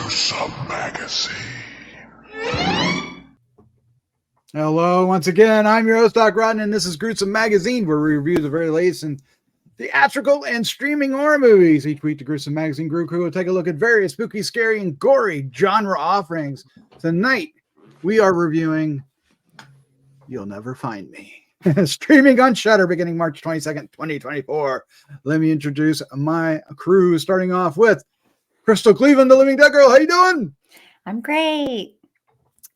Gruesome Magazine. Hello, once again, I'm your host, Doc Rotten, and this is Gruesome Magazine, where we review the very latest in theatrical and streaming horror movies. Each week, the Gruesome Magazine Grue-Crew will take a look at various spooky, scary, and gory genre offerings. Tonight, we are reviewing You'll Never Find Me, streaming on Shudder beginning March 22nd, 2024. Let me introduce my crew, starting off with Crystal Cleveland, the Living Dead Girl. How you doing? I'm great.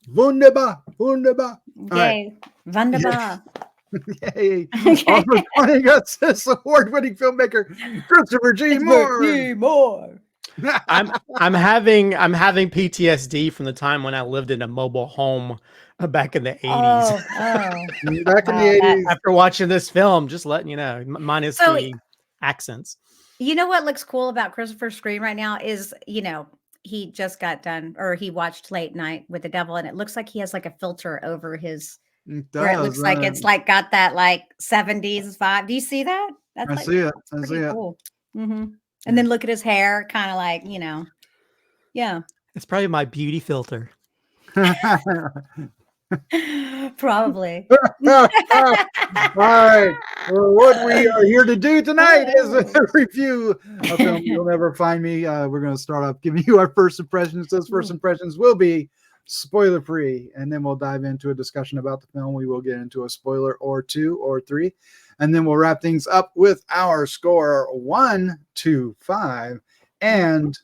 Wunderbar, wunderbar. Yay, wunderbar. Yay. Also joining us is award-winning filmmaker Christopher G. Mohr. I'm having PTSD from the time when I lived in a mobile home back in the 80s. Back in the 80s. After watching this film, just letting you know, minus the accents. You know what looks cool about Christopher's screen right now is, he just got done, or he watched Late Night with the Devil, and it looks like he has like a filter over his, where it looks like it's like got that like 70s vibe. Do you see that? I see it. I see it. Cool. Mm-hmm. And then look at his hair, kind of like, yeah. It's probably my beauty filter. Probably. All right. Well, what we are here to do tonight is a review of film You'll Never Find Me. We're going to start off giving you our first impressions. Those first impressions will be spoiler free, and then we'll dive into a discussion about the film. We will get into a spoiler or two or three, and then we'll wrap things up with our score 1 to 5 and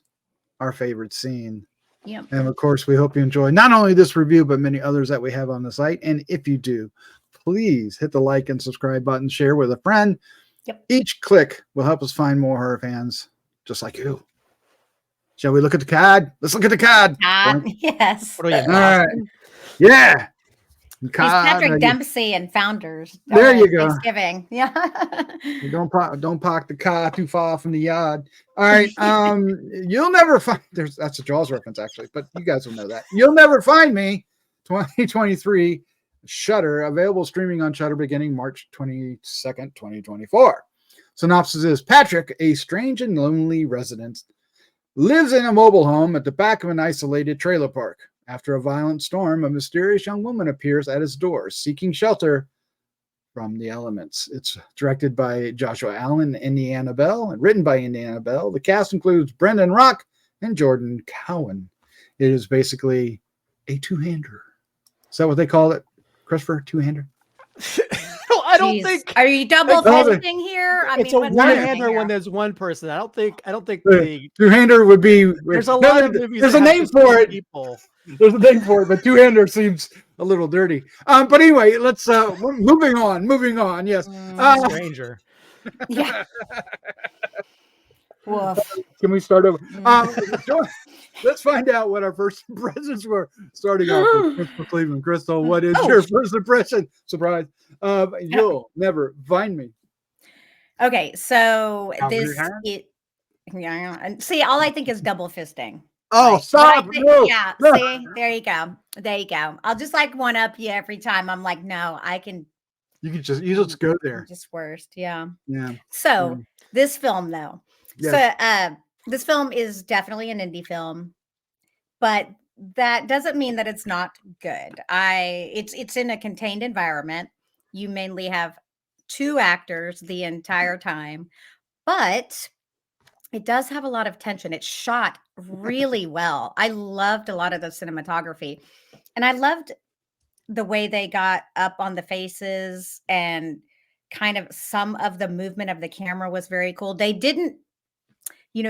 our favorite scene. Yep. And of course, we hope you enjoy not only this review, but many others that we have on the site. And if you do, please hit the like and subscribe button, share with a friend. Yep. Each click will help us find more horror fans just like you. Shall we look at the card? Let's look at the card. Yes. What are you? All right. Yeah. He's Patrick Dempsey and Founders. There you go. Thanksgiving. Yeah. Don't park the car too far from the yard. All right. You'll never find. That's a Jaws reference actually, but you guys will know that. You'll Never Find Me, 2023, Shudder, available streaming on Shudder beginning March 22nd, 2024. Synopsis is: Patrick, a strange and lonely resident, lives in a mobile home at the back of an isolated trailer park. After a violent storm, a mysterious young woman appears at his door, seeking shelter from the elements. It's directed by Joshua Allen and Indianna Bell, and written by Indianna Bell. The cast includes Brendan Rock and Jordan Cowan. It is basically a two-hander. Is that what they call it, Christopher? Two-hander? I don't think. Are you double fisting here? It's a one-hander when there's one person. I don't think the two-hander would be. There's a lot of movies. There's a name for it. People. There's a name for it, but two-hander seems a little dirty. But anyway, let's moving on. Yes. Stranger. Yeah. Woof. Can we start over? Let's find out what our first impressions were. Starting off with Crystal Cleveland. Crystal, what is your first impression? Surprise. You'll Never Find Me. Okay, so see, all I think is double fisting. Oh, stop! Yeah, see, there you go. I'll just like one up you every time. I'm like, no, I can. You just go there. Just worst, yeah. Yeah. So this film, though, this film is definitely an indie film, but that doesn't mean that it's not good. It's in a contained environment. You mainly have 2 actors the entire time, but it does have a lot of tension. It's shot really well. I loved a lot of the cinematography, and I loved the way they got up on the faces, and kind of some of the movement of the camera was very cool. They didn't,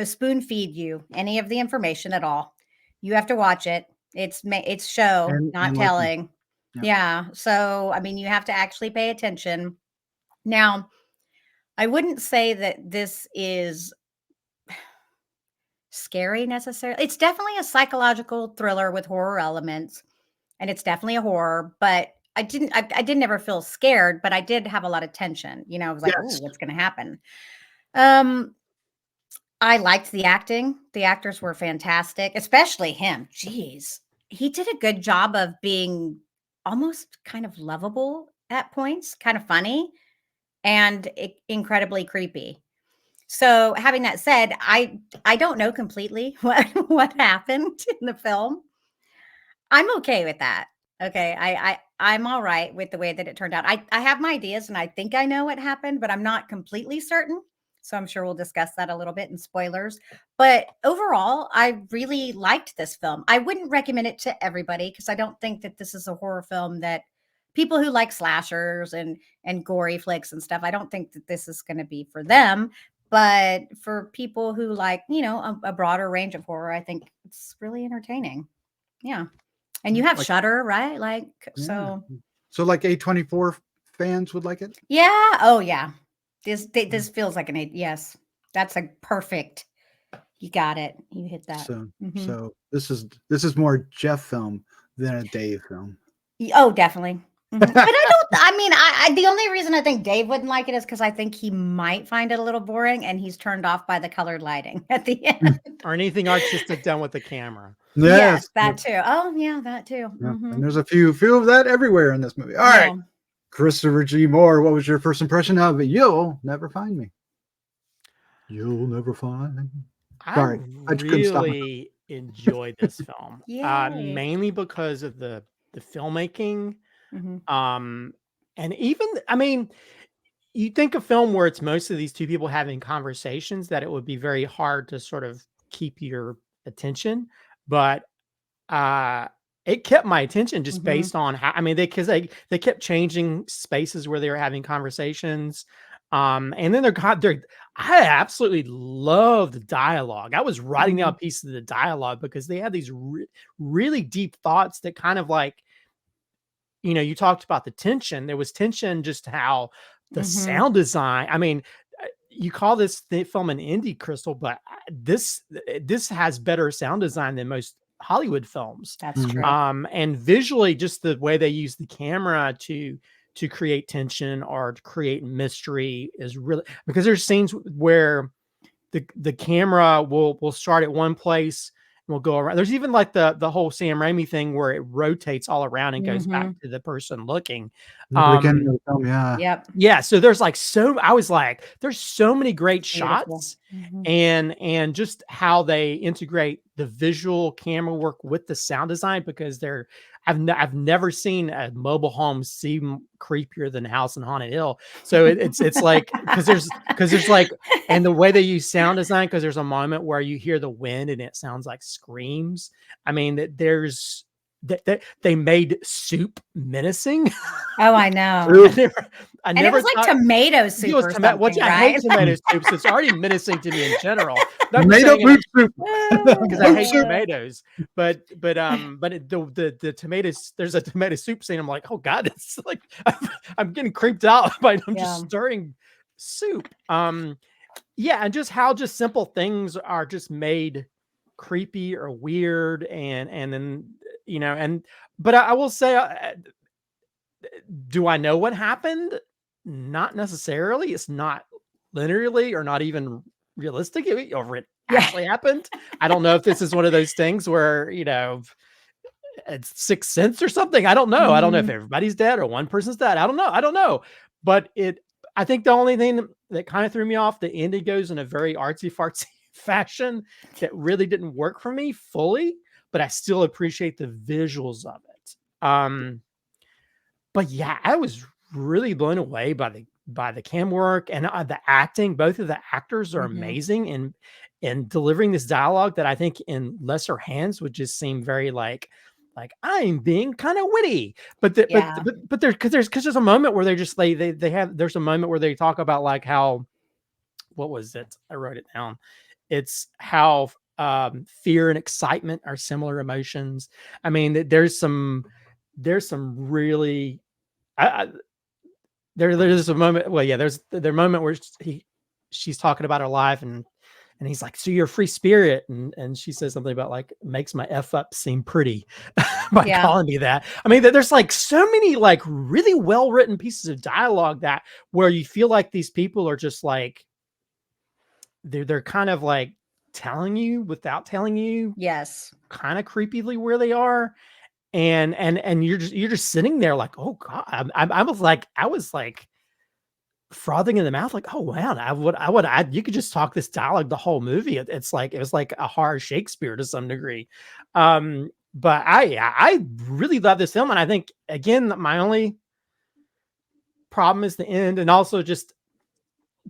spoon feed you any of the information at all. You have to watch it. It's show, not telling. Yeah. So, I mean, you have to actually pay attention. Now, I wouldn't say that this is scary necessarily. It's definitely a psychological thriller with horror elements, and it's definitely a horror, but I didn't ever feel scared, but I did have a lot of tension. I was like, oh, what's going to happen? I liked the acting. The actors were fantastic, especially him. Jeez. He did a good job of being almost kind of lovable at points, kind of funny, and incredibly creepy. So having that said, I don't know completely what happened in the film. I'm okay with that. Okay. I'm all right with the way that it turned out. I have my ideas and I think I know what happened, but I'm not completely certain. So I'm sure we'll discuss that a little bit in spoilers. But overall, I really liked this film. I wouldn't recommend it to everybody because I don't think that this is a horror film that people who like slashers and gory flicks and stuff, I don't think that this is going to be for them. But for people who like, a broader range of horror, I think it's really entertaining. Yeah. And you have Like, Shudder, right? Like, yeah. so So like A24 fans would like it? yeah. Oh yeah. This feels like yes. That's a perfect. You got it. You hit that. So Mhm. so this is more Jeff film than a Dave film. Oh, definitely. But the only reason I think Dave wouldn't like it is because I think he might find it a little boring and he's turned off by the colored lighting at the end. Or anything artistic done with the camera. Yes, that too. Oh, yeah, that too. Yeah. Mhm. And there's a few of that everywhere in this movie. All right. Christopher G. Mohr, what was your first impression of You'll Never Find Me? You'll never find me. Sorry, I couldn't stop. Really enjoyed this film. Yay. Mainly because of the filmmaking. Mhm. And even, I mean, you think a film where it's most of these two people having conversations, that it would be very hard to sort of keep your attention. But it kept my attention just Mhm. based on how, I mean, because they kept changing spaces where they were having conversations. And then I absolutely love the dialogue. I was writing down pieces of the dialogue because they had these really deep thoughts that kind of like, you talked about the tension. There was tension, just how the sound design. I mean, you call this film an indie, Crystal, but this has better sound design than most Hollywood films. That's true. And visually, just the way they use the camera to create tension or to create mystery is really, because there's scenes where the camera will start at one place and will go around. There's even like the whole Sam Raimi thing where it rotates all around and goes back to the person looking. Beginning of the film, yeah. Yep. Yeah. So there's like, I was like, there's so many great Beautiful. shots and just how they integrate the visual camera work with the sound design, because I've never seen a mobile home seem creepier than House on Haunted Hill. So it's like, because there's like, and the way they use sound design, because there's a moment where you hear the wind and it sounds like screams. I mean, they made soup menacing. Oh, I know. I and it was like tomato soup or something, right? I hate tomato soup, so it's already menacing to me in general. Tomato soup because I hate tomatoes. But the tomatoes, there's a tomato soup scene. I'm like, oh God, it's like I'm getting creeped out by them just stirring soup. Yeah, and just how just simple things are just made creepy or weird, and then but I will say, do I know what happened? Not necessarily. It's not linearly or not even realistic, or it actually happened. I don't know if this is one of those things where, it's Sixth Sense or something. I don't know. I don't know if everybody's dead or one person's dead. I don't know. But I think the only thing that kind of threw me off, the ending goes in a very artsy fartsy fashion that really didn't work for me fully, but I still appreciate the visuals of it. But yeah, I was really blown away by the cam work and the acting. Both of the actors are amazing in delivering this dialogue that I think in lesser hands would just seem very like I'm being kind of witty. But there's a moment where they're just there's a moment where they talk about like how, what was it? I wrote it down. It's how fear and excitement are similar emotions. I mean, there's some really, there's a moment. Well, yeah, there's the moment where she's talking about her life, and he's like, so you're a free spirit, and she says something about like makes my F up seem pretty by calling me that. I mean, there's like so many like really well written pieces of dialogue that where you feel like these people are just like they're kind of like telling you without telling you, kind of creepily where they are. And you're just sitting there like, oh God, I was like, frothing in the mouth, like, oh wow, you could just talk this dialogue the whole movie. It was like a horror Shakespeare to some degree. But I really love this film, and I think again my only problem is the end, and also just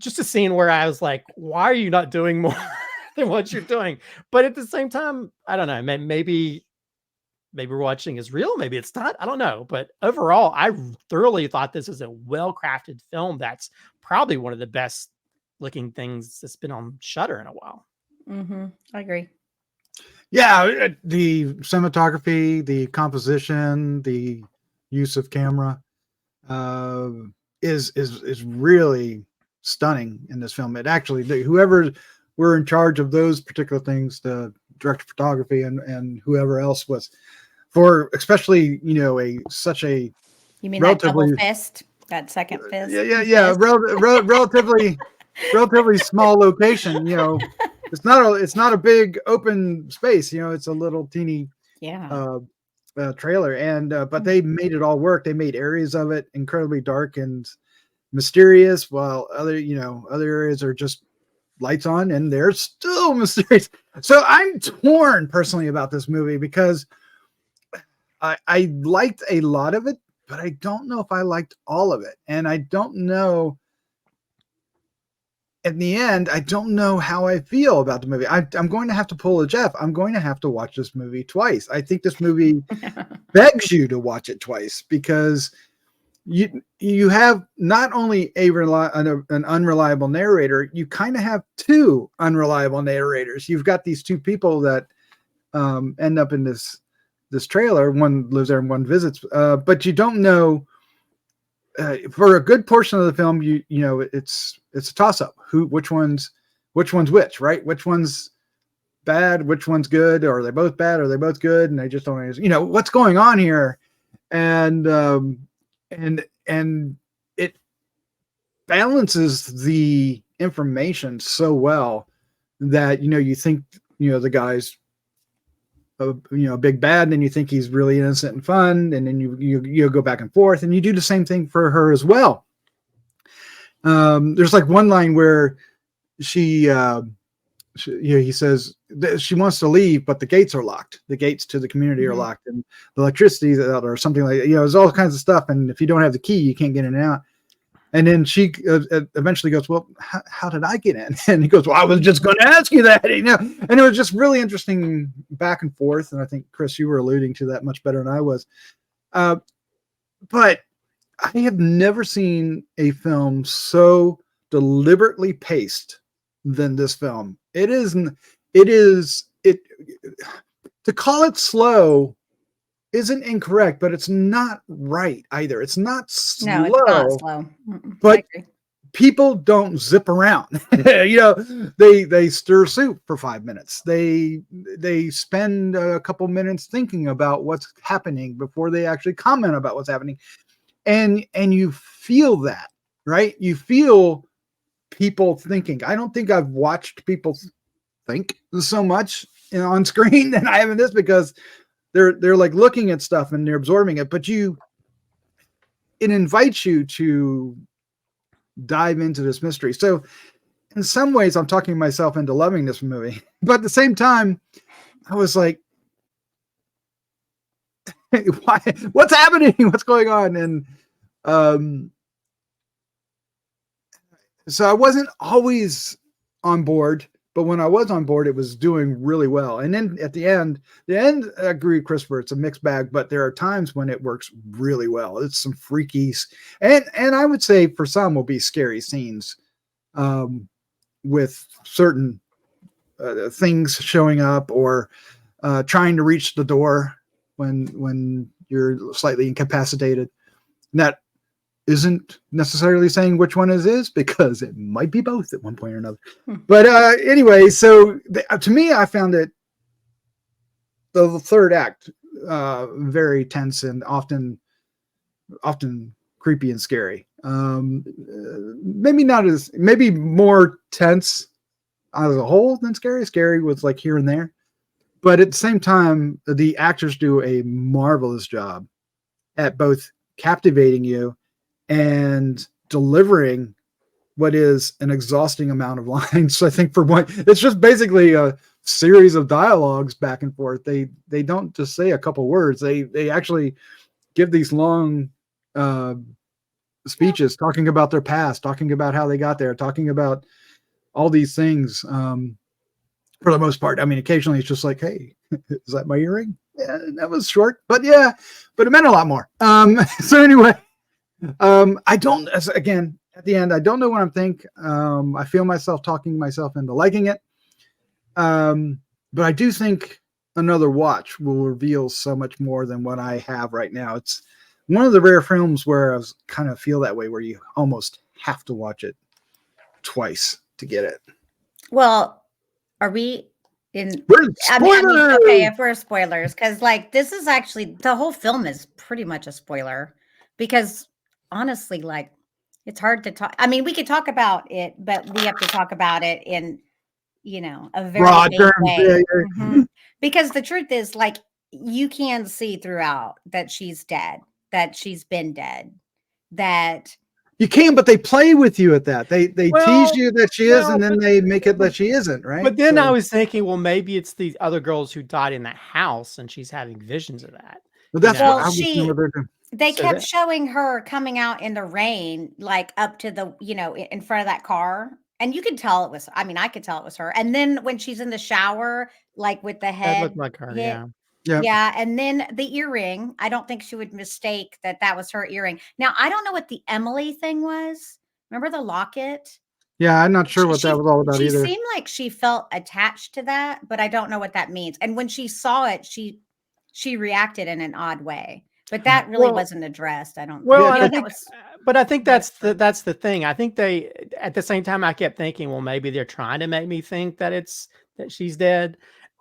a scene where I was like, why are you not doing more than what you're doing? But at the same time, I don't know, maybe we're watching is real, maybe it's not, I don't know. But overall, I thoroughly thought this is a well-crafted film that's probably one of the best looking things that's been on Shudder in a while. I agree. Yeah, the cinematography, the composition, the use of camera is really stunning in this film. It actually, whoever were in charge of those particular things, the director of photography and whoever else was, for especially, you know, such a You mean that double fist, that second fist? Yeah. Relatively small location. You know, it's not a big open space. You know, it's a little teeny trailer, and but they made it all work. They made areas of it incredibly dark and mysterious, while other areas are just lights on and they're still mysterious. So I'm torn personally about this movie because I liked a lot of it, but I don't know if I liked all of it. And I don't know, in the end, I don't know how I feel about the movie. I'm going to have to pull a Jeff. I'm going to have to watch this movie twice. I think this movie begs you to watch it twice, because you have not only an unreliable narrator, you kind of have two unreliable narrators. You've got these two people that end up in this trailer. One lives there and one visits, but you don't know. For a good portion of the film, you know it's a toss up. Which one's which, right? Which one's bad? Which one's good? Or are they both bad? Or are they both good? And they just don't, what's going on here. And it balances the information so well that you think the guy's a big bad, and then you think he's really innocent and fun, and then you go back and forth, and you do the same thing for her as well. There's like one line where he says that she wants to leave, but the gates are locked. The gates to the community are locked, and the electricity out, or something like that. There's all kinds of stuff, and if you don't have the key, you can't get in and out. And then she eventually goes, well, how did I get in? And he goes, well, I was just going to ask you that, And it was just really interesting back and forth. And I think, Chris, you were alluding to that much better than I was. But I have never seen a film so deliberately paced than this film. To call it slow isn't incorrect, but it's not right either. It's not slow. No, it's not slow. But people don't zip around. They stir soup for 5 minutes. They spend a couple minutes thinking about what's happening before they actually comment about what's happening. And you feel that, right? You feel people thinking. I don't think I've watched people think so much on screen than I have in this, because they're like looking at stuff and they're absorbing it, but it invites you to dive into this mystery. So in some ways I'm talking myself into loving this movie, but at the same time I was like, why? What's happening? What's going on? And so I wasn't always on board, but when I was on board, it was doing really well. And then at the end, I agree with Christopher, it's a mixed bag, but there are times when it works really well. It's some freaky, and I would say for some will be scary scenes with certain things showing up, or trying to reach the door when you're slightly incapacitated. And that isn't necessarily saying which one it is, because it might be both at one point or another. But anyway, so to me, I found it, the third act, very tense and often creepy and scary. Maybe more tense as a whole than scary. Scary was like here and there, but at the same time, the actors do a marvelous job at both captivating you and delivering what is an exhausting amount of lines. I think for one, it's just basically a series of dialogues back and forth. They don't just say a couple words. They actually give these long speeches talking about their past, talking about how they got there, talking about all these things. For the most part, I mean, occasionally it's just like, hey, is that my earring? Yeah, that was short, but yeah, but it meant a lot more. So anyway, I don't, again, at the end, I don't know what I'm thinking. I feel myself talking myself into liking it. But I do think another watch will reveal so much more than what I have right now. It's one of the rare films where I kind of feel that way, where you almost have to watch it twice to get it. Well, are we in? We're I mean, spoilers! okay, if we're spoilers, because like this is actually the whole film is pretty much a spoiler. Because honestly, like it's hard to talk. I mean, we could talk about it, but we have to talk about it in a very Broad vague terms, way. yeah. Mhm. Because the truth is, like, you can see throughout that she's dead, that she's been dead, that You can, but they play with you at that. They tease Well, you that she is, and then they make it that she isn't, right? but then I So, was thinking, well, maybe it's the other girls who died in that house, and she's having visions of that. but You that's what well, I was know? doing. they So kept that showing her coming out in the rain, like up to the, in front of that car. And you could tell it was, I mean, I could tell it was her. And then when she's in the shower, like with the that looked head like her, hit, yeah. Yeah. yeah. And then the earring, I don't think she would mistake that was her earring. Now, I don't know what the Emily thing was. Remember the locket? Yeah, I'm not sure She what that she was all about she either. seemed like she felt attached to that, but I don't know what that means. And when she saw it, she reacted in an odd way. But that really Well, wasn't addressed, I don't well, Yeah, and I maybe that think, was but I think missed that's the thing. I think they, at the same time, I kept thinking, well, maybe they're trying to make me think that she's dead,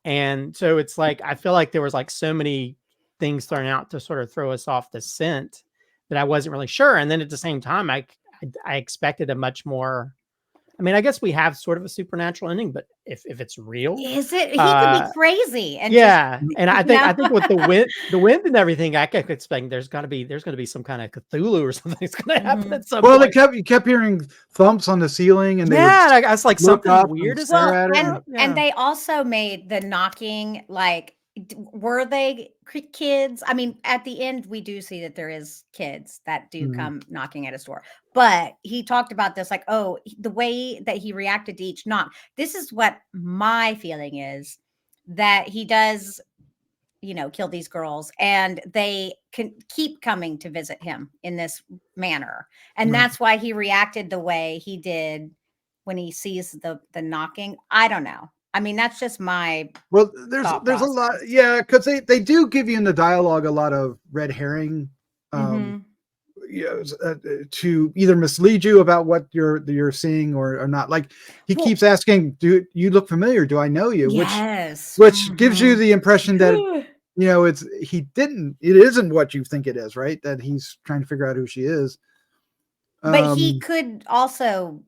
and so it's like I feel like there was like so many things thrown out to sort of throw us off the scent that I wasn't really sure. And then at the same time, I expected a much more. I mean, I guess we have sort of a supernatural ending, but if it's real, Is it? He could be uh, crazy and just, yeah, and you know? I think with the wind and everything, I kept expecting there's gonna be some kind of Cthulhu or something that's gonna happen Mhm. at some well, point. you kept hearing thumps on the ceiling, and they would Yeah, and I was like, look something up and weird is stare Well, at it. and And, and yeah. they also made the knocking like were they kids? I mean, at the end we do see that there is kids that do Mhm. come knocking at his door. But he talked about this like, oh, the way that he reacted to each knock. This is what my feeling is, that he does, kill these girls and they can keep coming to visit him in this manner. And Right. that's why he reacted the way he did when he sees the knocking. I don't know. I mean, that's just my Well, thought there's a lot, process. yeah, because they do give you in the dialogue a lot of red herring, um, Mhm. to either mislead you about what you're seeing or not. Like he Well, keeps asking, "Do you look familiar? Do I know you?" yes. Which gives you Mhm. the impression that it isn't what you think it is, right? That he's trying to figure out who she is. But he Um, could also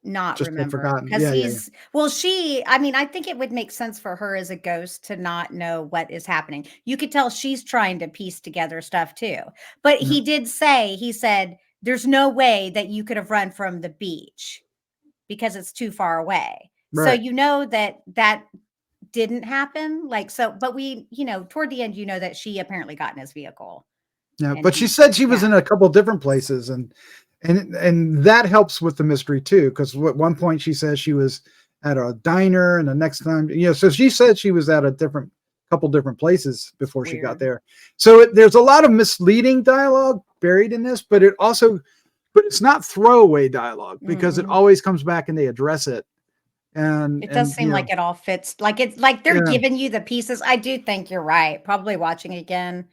not just have remember forgotten. because Yeah, yeah, yeah. I mean, I think it would make sense for her as a ghost to not know what is happening. You could tell she's trying to piece together stuff too. But Yeah. he said, there's no way that you could have run from the beach because it's too far away. So Right. you know that didn't happen. Like, so, but toward the end, that she apparently got in his vehicle Yeah, and but she he, said she was yeah, in a couple different places, and that helps with the mystery too. Because at one point she says she was at a diner, and the next time, so she said she was at a couple different places it's before she got weird. there. So there's a lot of misleading dialogue buried in this, but it's not throwaway dialogue because it Mm-mm. always comes back and they address it. It does And seem like it all fits. Like it's like they're yeah, giving you the pieces. I do think you're right. Probably watching again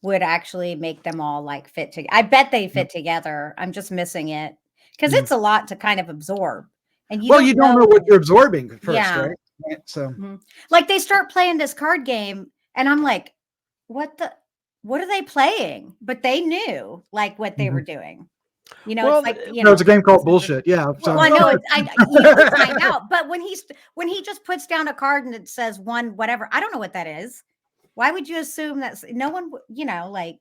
would actually make them all like fit together. I bet they yeah, fit together. I'm just missing it because yeah. it's a lot to kind of absorb, and you Well, you don't don't know what know. you're absorbing at first, Yeah. right? So Mhm. Like they start playing this card game, and I'm like, what the? What are they playing? But they knew like what they were mhm. doing. It's Well, like No, it's a game called Secret. bullshit. Yeah. well, So Well, I know well, it. You do find out, but when he just puts down a card and it says one whatever, I don't know what that is. Why would you assume that's no one? Like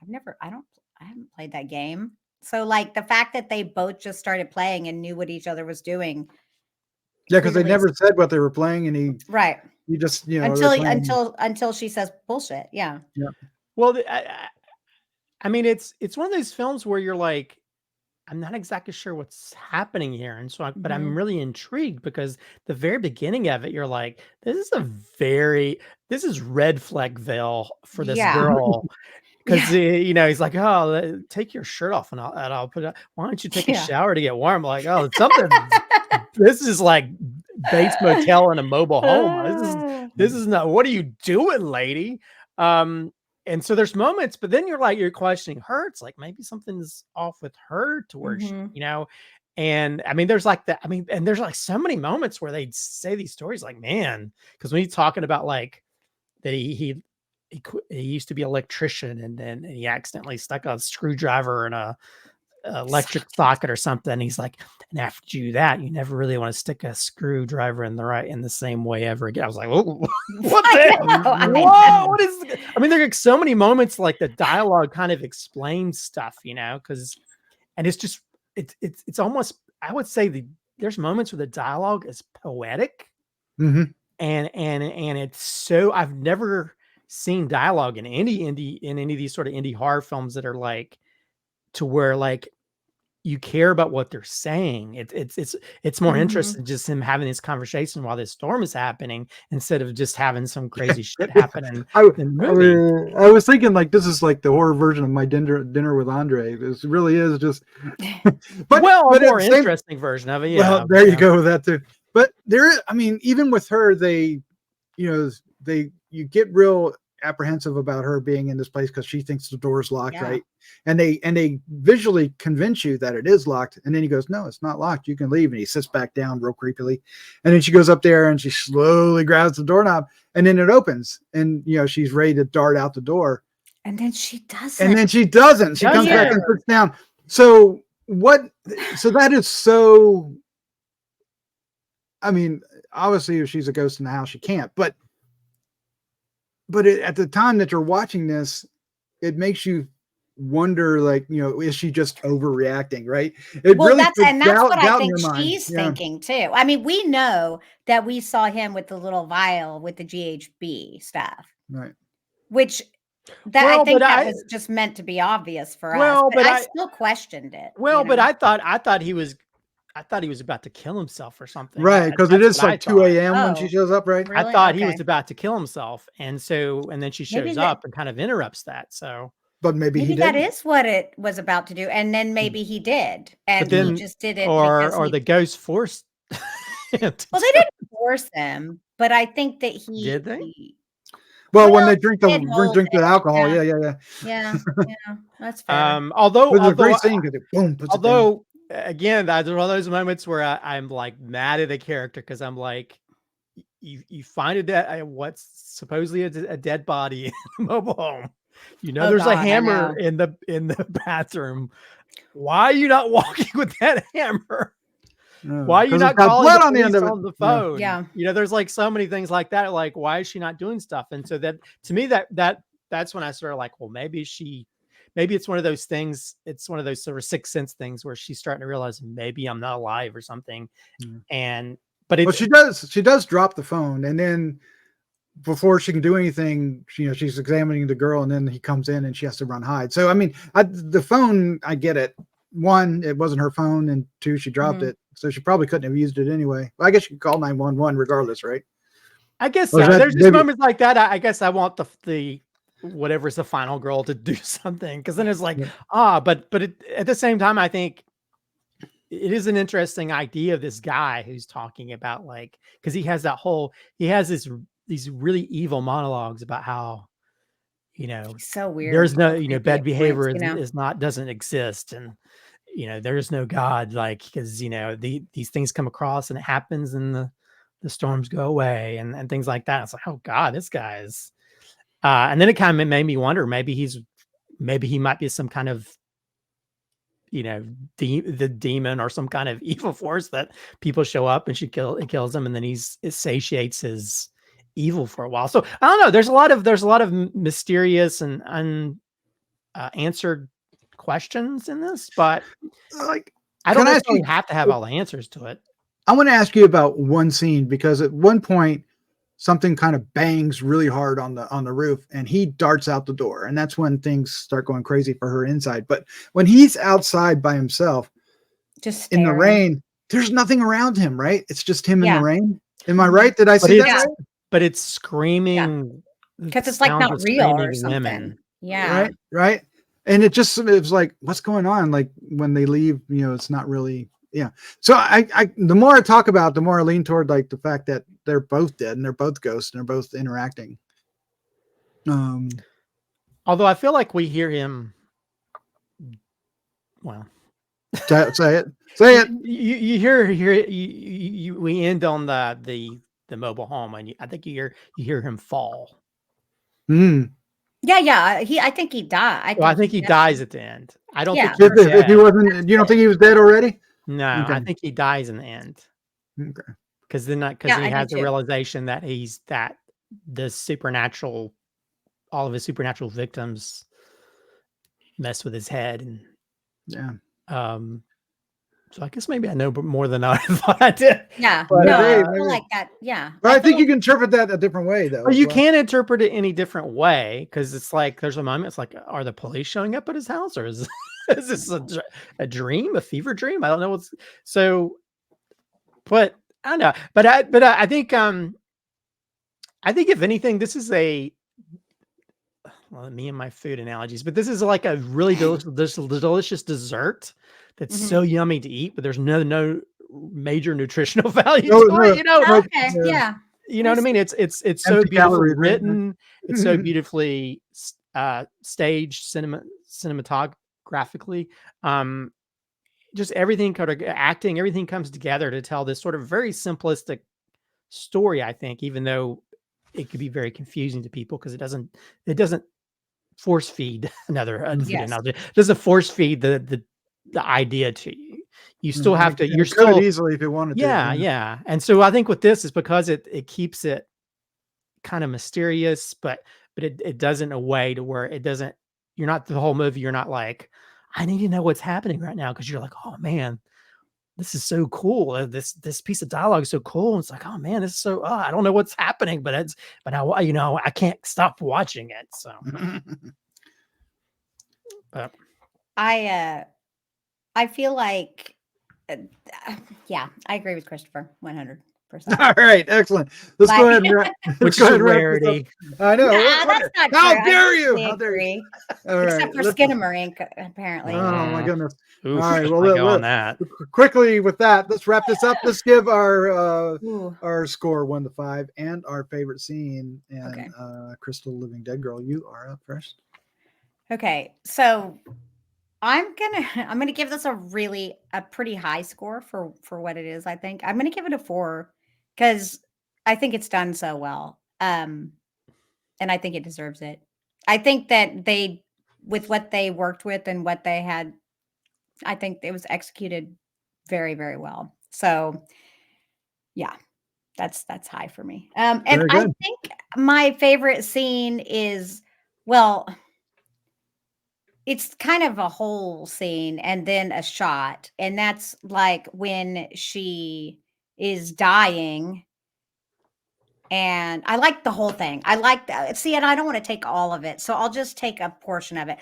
I haven't played that game, So like the fact that they both just started playing and knew what each other was doing. Yeah, because they clearly never said what they were playing, and right he just, you know, they're playing. until she says bullshit. Yeah. Yeah. Well, I mean, it's one of those films where you're like, I'm not exactly sure what's happening here, and so, but I'm really intrigued because the very beginning of it, you're like, this is red flag-ville for this girl. Because you know, he's like, oh, take your shirt off and I'll put it. Why don't you take a shower to get warm? Like, oh, something. This is like Bates Motel in a mobile home. This is not. What are you doing, lady? And so there's moments, but then you're questioning her. It's like maybe something's off with her to where she, you know. And I mean, there's like that. I mean, and there's like so many moments where they say these stories, like, man, because when he's talking about like that he used to be an electrician and then he accidentally stuck a screwdriver in a electric socket or something. He's like, and after you do that, you never really want to stick a screwdriver in the same way ever again. I was like, what what is, I mean, there are so many moments like the dialogue kind of explains stuff, you know, and it's just, it's almost, I would say there's moments where the dialogue is poetic and it's so, I've never seen dialogue in any of these sort of indie horror films that are like to where like you care about what they're saying. It's more interesting just him having this conversation while this storm is happening instead of just having some crazy shit happening in the movie. I was thinking like this is like the horror version of My Dinner with Andre. This really is just but a more interesting version of it. Yeah. Well, there you go with that too. But there is, I mean, even with her, you get real apprehensive about her being in this place because she thinks the door's locked, right? And they visually convince you that it is locked, and then he goes, no, it's not locked, you can leave. And he sits back down real creepily, and then she goes up there and she slowly grabs the doorknob, and then it opens, and you know, she's ready to dart out the door, and then she doesn't. She comes back and sits down. So that is so, I mean, obviously if she's a ghost in the house she can't, but at the time that you're watching this, it makes you wonder, like, you know, is she just overreacting, right? That's what I think she's thinking too. I mean, we know that we saw him with the little vial with the GHB stuff, right? Which I think that was just meant to be obvious for us. But I still questioned it. Well, but I thought he was about to kill himself or something. Right, because it is like 2 a.m. when she shows up, right? Really? I thought he was about to kill himself. And then she shows up and kind of interrupts that. So, but maybe that is what it was about to do. And then maybe he did. And he just did it. Or the ghost forced. Well, they didn't force him, but I think that he did. They? Well, when they drink the alcohol, yeah, that's fair. Although boom, again, that's one of those moments where I'm like mad at the character because I'm like, you find what's supposedly a dead body in a mobile home. You know, there's a hammer in the bathroom. Why are you not walking with that hammer? Why are you not calling blood on the end of it on the phone? Yeah. You know, there's like so many things like that. Like, why is she not doing stuff? And so that, to me, that's when I started like, well, maybe it's one of those things. It's one of those sort of sixth sense things where she's starting to realize maybe I'm not alive or something. But she does drop the phone, and then before she can do anything, she's examining the girl, and then he comes in and she has to run hide. So, I mean, the phone, I get it. One, it wasn't her phone, and two, she dropped it. So she probably couldn't have used it anyway. Well, I guess you could call 911 regardless, right? I guess so. There's just moments like that. I guess I want the whatever's the final girl to do something, because then it's like, but at the same time, I think it is an interesting idea of this guy who's talking about, like, because he has these really evil monologues about how, it's so weird. There's no, bad behavior doesn't exist, and there's no God, like, because these things come across and it happens, and the storms go away and things like that. It's like, oh God, this guy's. And then it kind of made me wonder, maybe he might be some kind of, the demon or some kind of evil force that people show up and it kills him, and then it satiates his evil for a while. So I don't know. There's a lot of mysterious and unanswered questions in this, but Like, I don't can I ask necessarily you- have to have all the answers to it. I want to ask you about one scene, because at one point something kind of bangs really hard on the roof and he darts out the door, and that's when things start going crazy for her inside. But when he's outside by himself Just in the staring. rain, there's nothing around him, right? It's just him in Yeah. the rain. Am I right? Did I But see that it's, right? but it's screaming. Because it's like sounds not of real or screaming something. women. Yeah. Right. And it was like, what's going on? Like when they leave, it's not really, yeah. So I the more I talk about, the more I lean toward like the fact that they're both dead and they're both ghosts and they're both interacting. Although I feel like we hear him. Well, say it. You hear we end on the mobile home, and I think you hear him fall. Mm. Yeah. I think he died. I think he dies at the end. I don't think If, he's if he dead. wasn't, you don't think he was dead already? No, Okay. I think he dies in the end. Okay. Because then he I has do the too. realization that the supernatural, all of his supernatural victims mess with his head, and Yeah. so I guess maybe I know more than I thought I did. Yeah. But, No, Dave, I feel like that. Yeah. But I think feel you can interpret that a different way, though. Well, as you well. can't interpret it any different way, because it's like there's a moment. It's like, are the police showing up at his house, or is this a dream, a fever dream? I don't know what's so. But I don't know. But I think if anything, this is me and my food analogies, but this is like a really delicious dessert that's so yummy to eat, but there's no major nutritional value to it. okay. Yeah. You know what I mean? It's so Empty beautifully calories, right? written. It's so beautifully staged, cinematographically. Just everything, kind of acting, everything comes together to tell this sort of very simplistic story. I think, even though it could be very confusing to people, because it doesn't force feed it doesn't force feed the idea to you. You still have to. You're still easily if you wanted to. Yeah. And so I think with this is because it keeps it kind of mysterious, but it does in a way to where it doesn't. You're not the whole movie. You're not like, I need to know what's happening right now, because you're like, oh man, this is so cool. This piece of dialogue is so cool. And it's like, oh man, this is so. I don't know what's happening, but I can't stop watching it. So. I feel like, yeah, I agree with Christopher 100%. All right, excellent. Let's go ahead and wrap. Which is a rarity. I know. That's not How true. dare you? I How dare you? agree. All right, Except for Skinamarink, apparently. Oh my goodness! Oof, all right, well, go on that. Quickly with that, let's wrap this up. Let's give our score 1 to 5 and our favorite scene. And Crystal, Living Dead Girl, you are up first. Okay, so I'm gonna give this a pretty high score for what it is. I think I'm gonna give it a 4, because I think it's done so well, and I think it deserves it. I think that with what they worked with and what they had, I think it was executed very, very well. So, yeah, that's high for me. And I think my favorite scene is, well, it's kind of a whole scene and then a shot. And that's like when she is dying. And I like the whole thing. I like that. See, and I don't want to take all of it. So I'll just take a portion of it.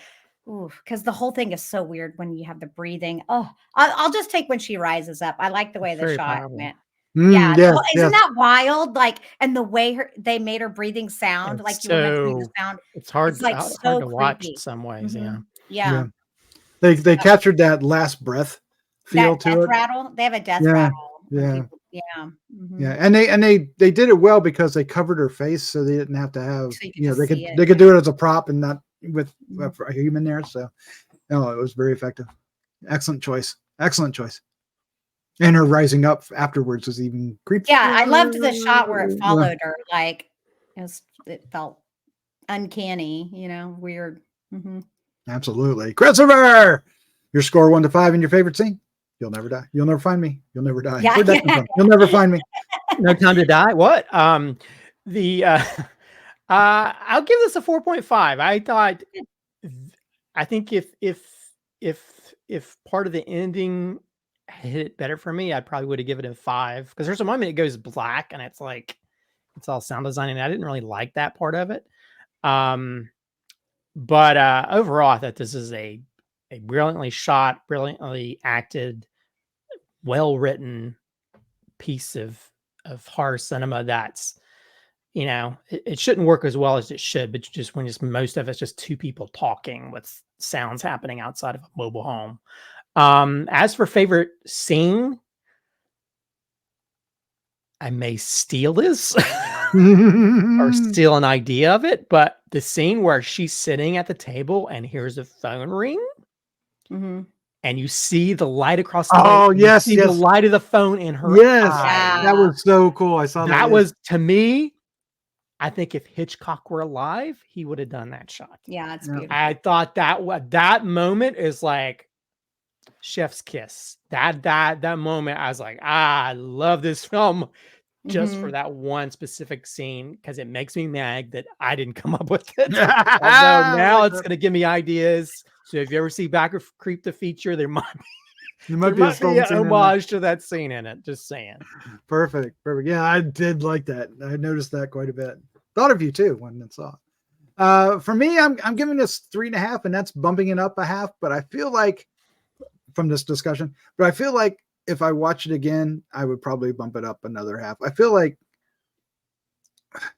Ooh, because the whole thing is so weird when you have the breathing. Oh, I'll just take when she rises up. I like the way the shot went. Yeah. Isn't that wild? Like, and the way they made her breathing sound, it's like you were mentioning the sound. It's hard, like hard so to watch creepy. in some ways. Yeah. They captured that last breath feel to it. Rattle. They have a death rattle. Yeah. Yeah. And they did it well, because they covered her face, so they didn't have to have, they could do it as a prop and not with a human there. So no, it was very effective. Excellent choice. And her rising up afterwards was even creepy. Yeah, I loved the shot where it followed her. Like it felt uncanny, weird. Absolutely. Christopher, your score 1 to 5 in your favorite scene. You'll never die. You'll never find me. You'll never die. Yeah. You'll never find me. No Time to Die. What? I'll give this a 4.5. I think if if part of the ending hit it better for me, I probably would have given it a 5, because there's a moment it goes black and it's like it's all sound design, and I didn't really like that part of it. But overall, I thought this is a brilliantly shot, brilliantly acted, well written piece of horror cinema that's, you know, it shouldn't work as well as it should, but just when most of it's just two people talking with sounds happening outside of a mobile home. As for favorite scene, I may steal this or steal an idea of it, but the scene where she's sitting at the table and hears a phone ring, and you see the light across the room. Yes, you see the light of the phone in her eye. That was so cool. I saw that. That was, to me, I think if Hitchcock were alive, he would have done that shot. Yeah, it's beautiful. I thought that moment is like chef's kiss. That moment, I was like, I love this film just for that one specific scene, because it makes me mad that I didn't come up with it. Although now it's going to give me ideas. So if you ever see Back of Creep the feature, there might be an homage to that scene in it. Just saying. Perfect. Yeah, I did like that. I noticed that quite a bit. Thought of you too when I saw it. For me, I'm giving this 3.5, and that's bumping it up a half. But I feel like from this discussion, if I watch it again, I would probably bump it up another half. I feel like,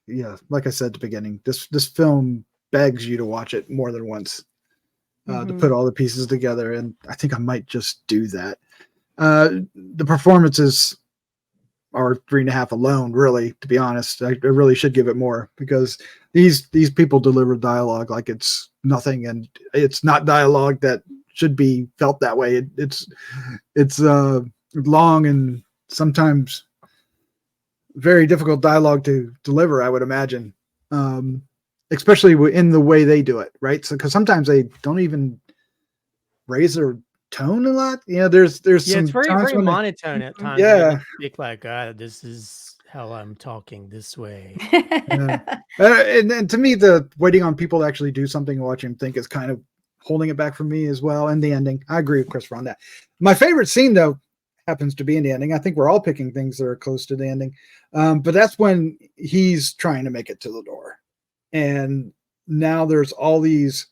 yeah, like I said at the beginning, this film begs you to watch it more than once, to put all the pieces together. And I think I might just do that. The performances are 3.5 alone, really, to be honest. I really should give it more, because these people deliver dialogue like it's nothing, and it's not dialogue that should be felt that way. It's long and sometimes very difficult dialogue to deliver, I would imagine, especially in the way they do it, right? So because sometimes they don't even raise their tone a lot. You know, there's some it's very monotone at times. Yeah, speak like, this is how I'm talking this way. and to me, the waiting on people to actually do something and watch him think is kind of holding it back for me as well. And the ending, I agree with Christopher on that. My favorite scene, though, happens to be in the ending. I think we're all picking things that are close to the ending, but that's when he's trying to make it to the door, and now there's all these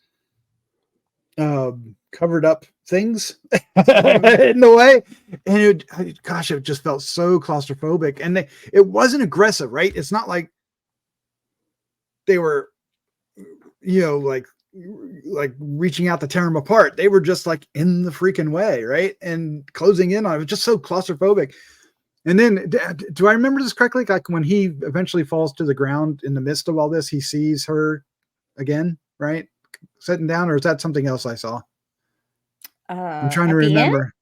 covered up things in the way, and it just felt so claustrophobic. And it wasn't aggressive, right? It's not like they were, like reaching out to tear them apart. They were just like in the freaking way, right? And closing in on it. It was just so claustrophobic. And then, do I remember this correctly? Like when he eventually falls to the ground in the midst of all this, he sees her again, right? Sitting down, or is that something else I saw? I'm trying to remember.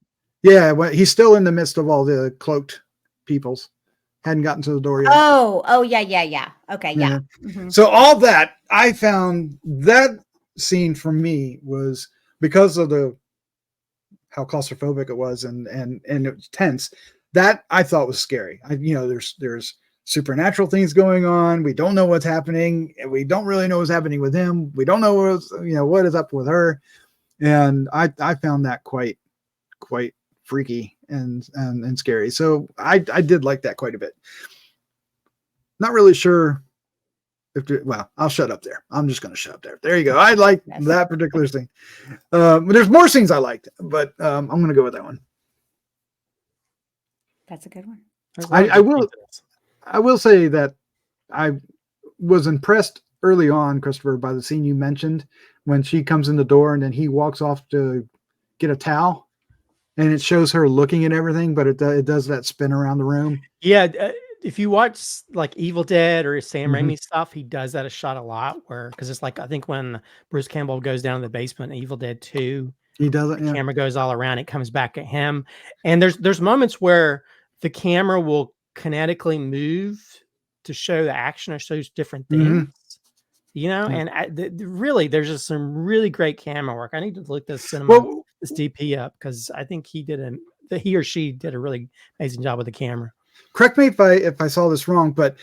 Yeah, well, he's still in the midst of all the cloaked peoples. Hadn't gotten to the door yet. Oh, yeah. Okay, yeah. So all that, I found that scene for me was, because of how claustrophobic it was and it was tense, that I thought was scary. There's supernatural things going on. We don't know what's happening. We don't really know what's happening with him. We don't know what is up with her. And I found that quite freaky and scary. So I did like that quite a bit. Not really sure I'll shut up there. I'm just going to shut up there. There you go. I like that particular scene. There's more scenes I liked, but I'm going to go with that one. That's a good one. I will say that I was impressed early on, Christopher, by the scene you mentioned when she comes in the door and then he walks off to get a towel, and it shows her looking at everything, but it does that spin around the room. Yeah. If you watch like Evil Dead or Sam Raimi stuff, he does that a shot a lot, because it's like, I think when Bruce Campbell goes down in the basement in Evil Dead 2, he does it. The camera goes all around, it comes back at him. And there's moments where the camera will kinetically move to show the action or shows different things, and really, there's just some really great camera work. I need to look this DP up, because I think he or she did a really amazing job with the camera. Correct me if I saw this wrong, but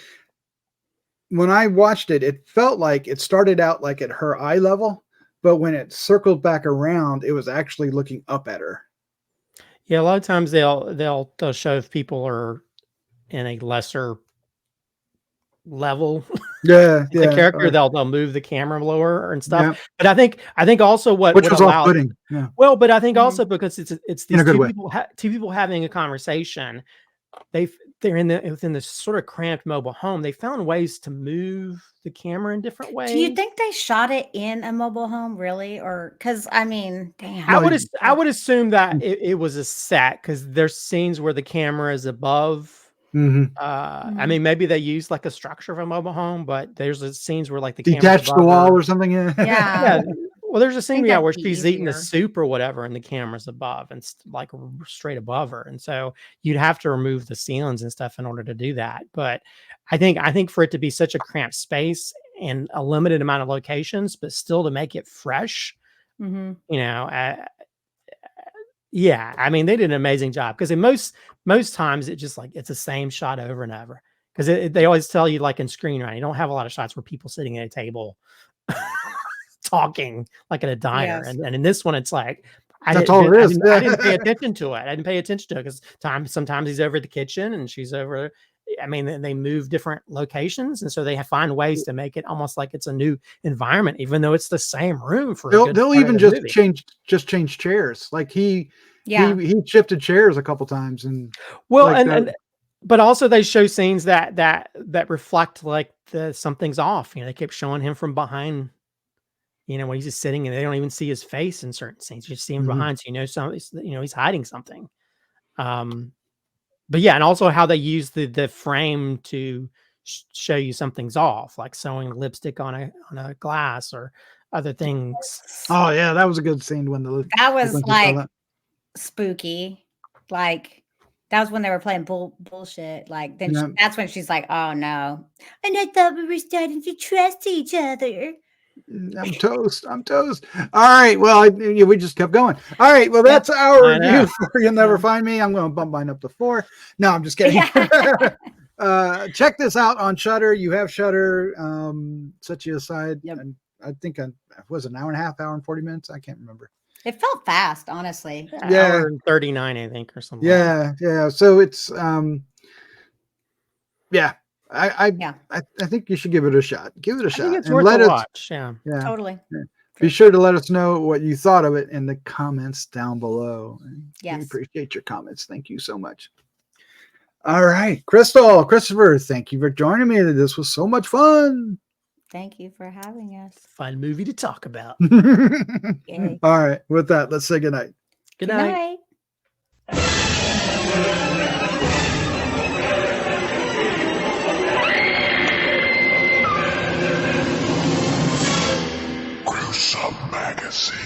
when I watched it, it felt like it started out like at her eye level, but when it circled back around, it was actually looking up at her. Yeah, a lot of times they'll show if people are in a lesser level. Yeah, The yeah. character, they'll move the camera lower and stuff. Yeah. But I think also what Which was allows, off-putting. Yeah. well, but I think also because it's In these a good two way. people having a conversation. They're within this sort of cramped mobile home. They found ways to move the camera in different ways. Do you think they shot it in a mobile home, really? Or because I mean, damn. I would assume that it was a set, because there's scenes where the camera is above. I mean, maybe they used like a structure of a mobile home, but there's scenes where like the detached the wall or something. Yeah. Yeah. Well, there's a scene where she's eating the easier. soup or whatever, and the camera's above and like straight above her, and so you'd have to remove the ceilings and stuff in order to do that. But I think for it to be such a cramped space and a limited amount of locations, but still to make it fresh, you know, yeah, I mean, they did an amazing job, because in most times it just like it's the same shot over and over, because they always tell you, like in screenwriting, you don't have a lot of shots where people sitting at a table talking like at a diner. Yes. And in this one, it's like I That's all it is. I didn't pay attention to it. I didn't pay attention to it because sometimes he's over at the kitchen and she's over. I mean, they move different locations, and so they find ways to make it almost like it's a new environment, even though it's the same room for. They'll even just change chairs. Like he shifted chairs a couple times, and but also they show scenes that reflect like something's off. You know, they kept showing him from behind. You know, when he's just sitting and they don't even see his face in certain scenes, you just see him behind, so he's hiding something. But yeah, and also how they use the frame to show you something's off, like sewing lipstick on a glass or other things. Oh yeah, that was a good scene when that was like spooky. Like that was when they were playing bullshit. Like then that's when she's like, "Oh no!" And I thought we were starting to trust each other. I'm toast. All right. Well, we just kept going. All right. Well, that's our review for You'll Never Find Me. I'm going to bump mine up to 4. No, I'm just kidding. Check this out on Shudder. You have Shudder. Set you aside. Yep. And I think it was an hour and a half, hour and 40 minutes. I can't remember. It felt fast, honestly. Hour and 39, I think, or something. Yeah. Yeah. So it's, yeah. I think you should give it a shot. Give it a shot. Think it's worth a watch. Yeah. Totally. Yeah. Be sure to let us know what you thought of it in the comments down below. Yes. We appreciate your comments. Thank you so much. All right. Christopher, thank you for joining me. This was so much fun. Thank you for having us. Fun movie to talk about. All right. With that, let's say goodnight. Good night. Gruesome Magazine.